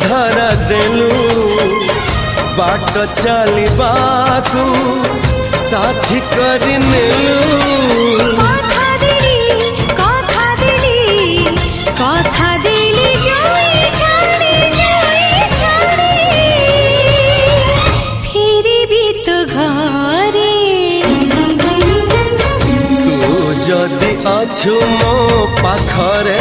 धरा देलू बाट चलबाकू साथी कर नेलू जदि अछु मो पाखरे